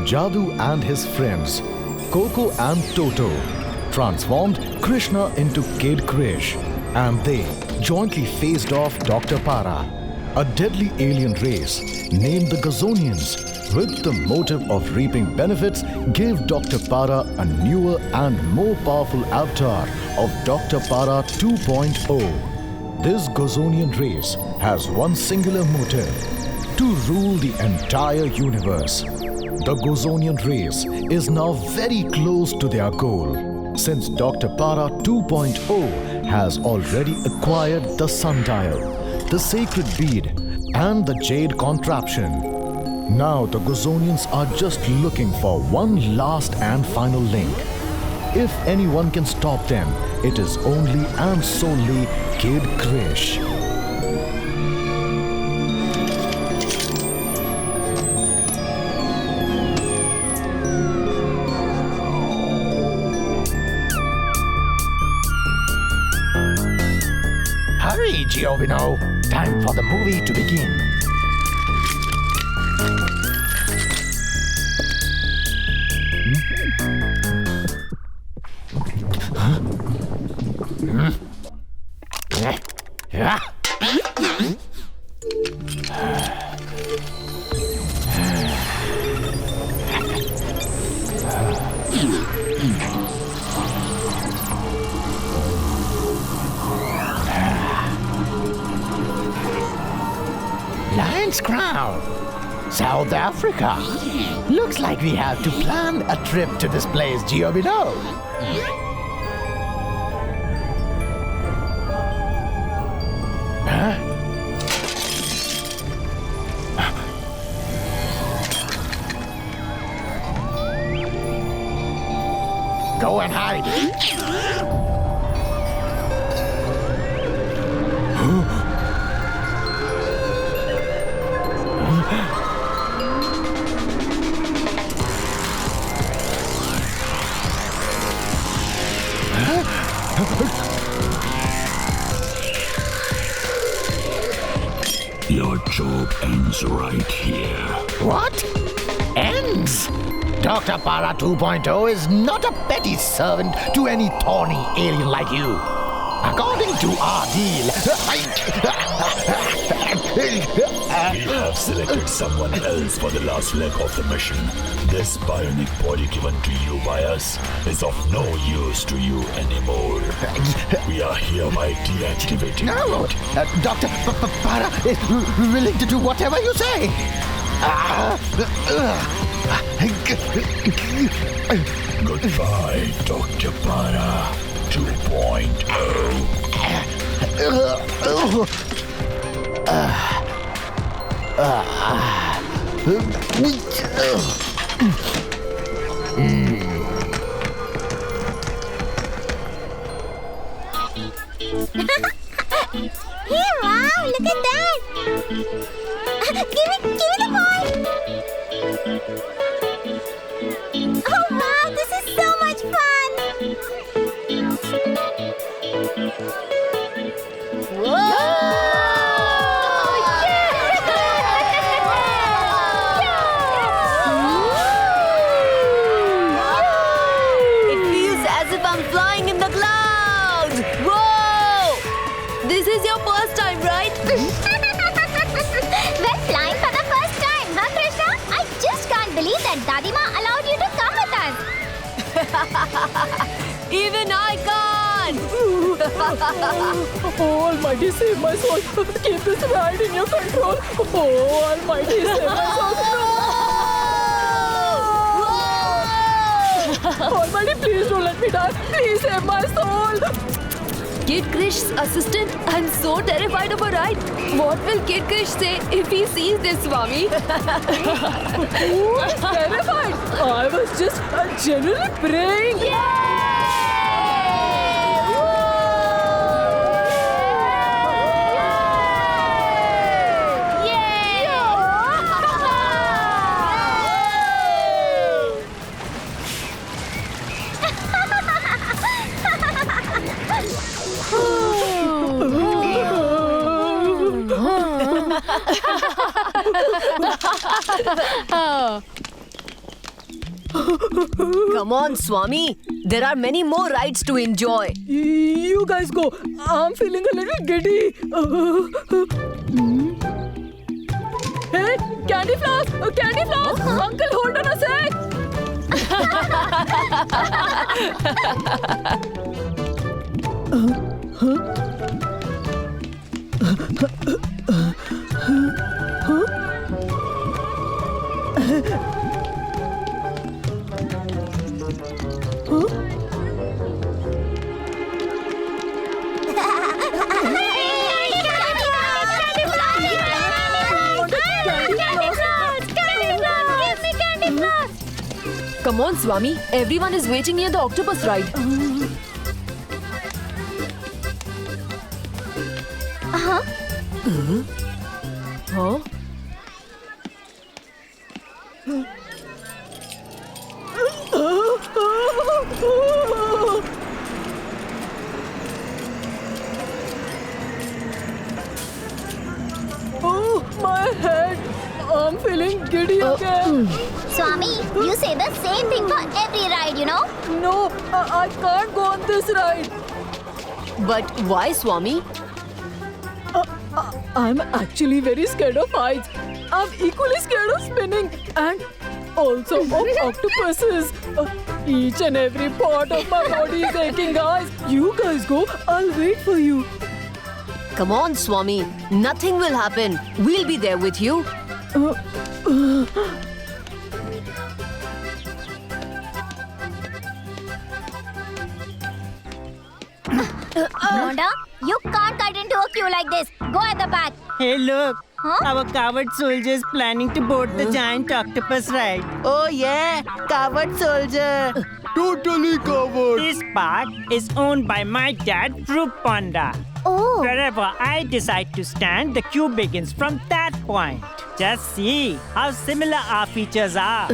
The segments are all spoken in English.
Jadoo and his friends, Coco and Toto, transformed Krishna into Kid Krish, and they jointly faced off Dr. Para, a deadly alien race named the Gazonians. With the motive of reaping benefits, gave Dr. Para a newer and more powerful avatar of Dr. Para 2.0. This Gazonian race has one singular motive: to rule the entire universe. The Gazonian race is now very close to their goal, since Dr. Para 2.0 has already acquired the sundial, the sacred bead, and the jade contraption. Now the Gazonians are just looking for one last and final link. If anyone can stop them, it is only and solely Kid Krish. Hurry, Giovino! Time for the movie to begin. Lion's Crown, South Africa. Looks like we have to plan a trip to this place, Giovino. Go and hide. Your job ends right here. What? Ends? Dr. Para 2.0 is not a petty servant to any thorny alien like you. According to our deal, We have selected someone else for the last leg of the mission. This bionic body given to you by us is of no use to you anymore. We are hereby deactivating No, it. Dr. Para is willing to do whatever you say. Goodbye, Dr. Para 2.0. Hey, wow, look at that! Give it the ball! Oh, wow, this is so much fun! It feels as if I'm flying in the clouds! Whoa! This is your first time, right? We're flying for the first time, huh, Krishna? I just can't believe that Dadima allowed you to come with us. Even I can't! Oh, Almighty, save my soul. Keep this ride in your control. Oh, Almighty, save my soul. No! Almighty, please don't let me die. Please save my soul. Kid Krish's assistant, I'm so terrified of a ride. What will Kid Krish say if he sees this, Swami? Ooh, terrified. I was just genuinely praying. Come on, Swami. There are many more rides to enjoy. You guys go. I'm feeling a little giddy. Hey, candy floss! Candy floss! Uncle, hold on a sec! Come on, Swami. Everyone is waiting near the octopus ride. Uh-huh. Huh? Oh, my head! I'm feeling giddy again. Swami, you say the same thing for every ride, you know? No, I can't go on this ride. But why, Swami? I'm actually very scared of heights. I'm equally scared of spinning and also of octopuses. Each and every part of my body is aching, guys. You guys go. I'll wait for you. Come on, Swami. Nothing will happen. We'll be there with you. Bonda, you can't cut into a queue like this. Go at the back. Hey, look! Huh? Our coward soldier is planning to board the giant octopus ride. Oh yeah, coward soldier! Totally covered. This park is owned by my dad, Fruit Panda. Oh, Wherever I decide to stand, the queue begins from that point. Just see how similar our features are.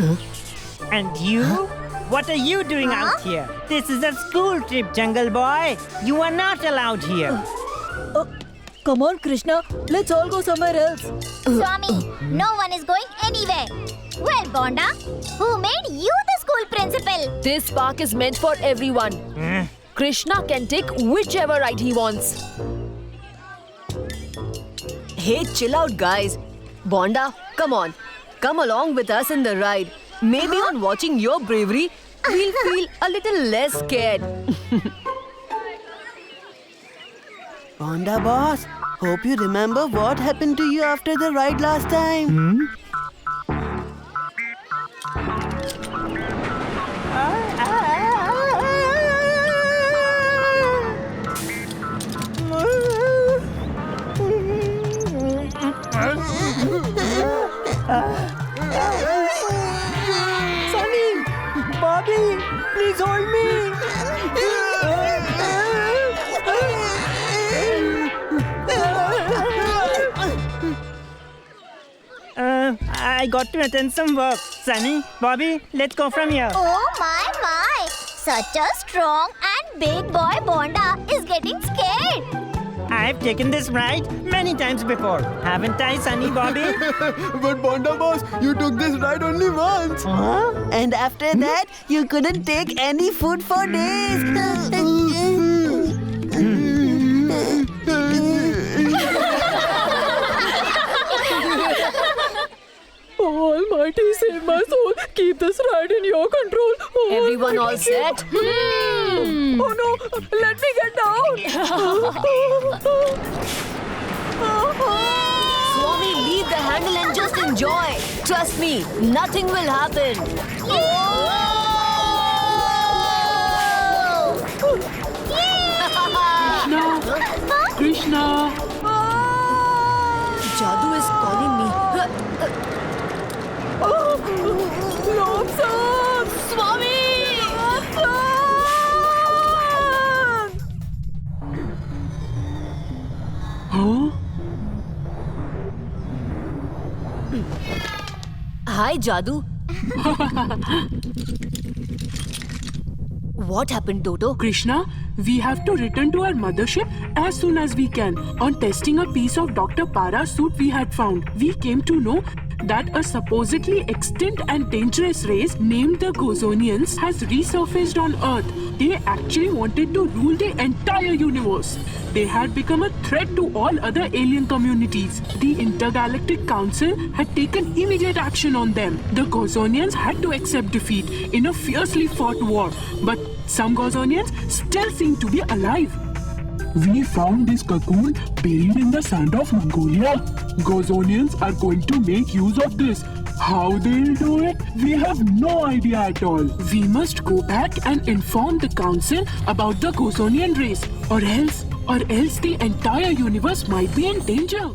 And you? What are you doing out here? This is a school trip, Jungle Boy. You are not allowed here. Come on, Krishna. Let's all go somewhere else. Swami, no one is going anywhere. Well, Bonda, who made you the school principal? This park is meant for everyone. Krishna can take whichever ride he wants. Hey, chill out, guys. Bonda, come on. Come along with us in the ride. Maybe on watching your bravery, we'll feel a little less scared. Panda boss, hope you remember what happened to you after the ride last time. Sunny! Bobby! Please hold me! I got to attend some work. Sunny, Bobby, let's go from here. Oh my! Such a strong and big boy Bonda is getting scared. I've taken this ride many times before. Haven't I, Sunny, Bobby? But Panda boss, you took this ride only once. And after that, you couldn't take any food for days. Oh, Almighty, save my soul. Keep this ride in your control. Oh, Everyone all set? Oh no, let me get down. Swami, leave the handle and just enjoy. Trust me, nothing will happen. Krishna. Jadoo is calling me. Lobster! Swami! Hi, Jadoo. What happened, Toto? Krishna, we have to return to our mothership as soon as we can. On testing a piece of Dr. Para's suit we had found, we came to know that a supposedly extinct and dangerous race named the Gozonians has resurfaced on Earth. They actually wanted to rule the entire universe. They had become a threat to all other alien communities. The Intergalactic Council had taken immediate action on them. The Gozonians had to accept defeat in a fiercely fought war, but some Gozonians still seem to be alive. We found this cocoon buried in the sand of Mongolia. Gozonians are going to make use of this. How they'll do it, we have no idea at all. We must go back and inform the council about the Gozonian race, or else the entire universe might be in danger.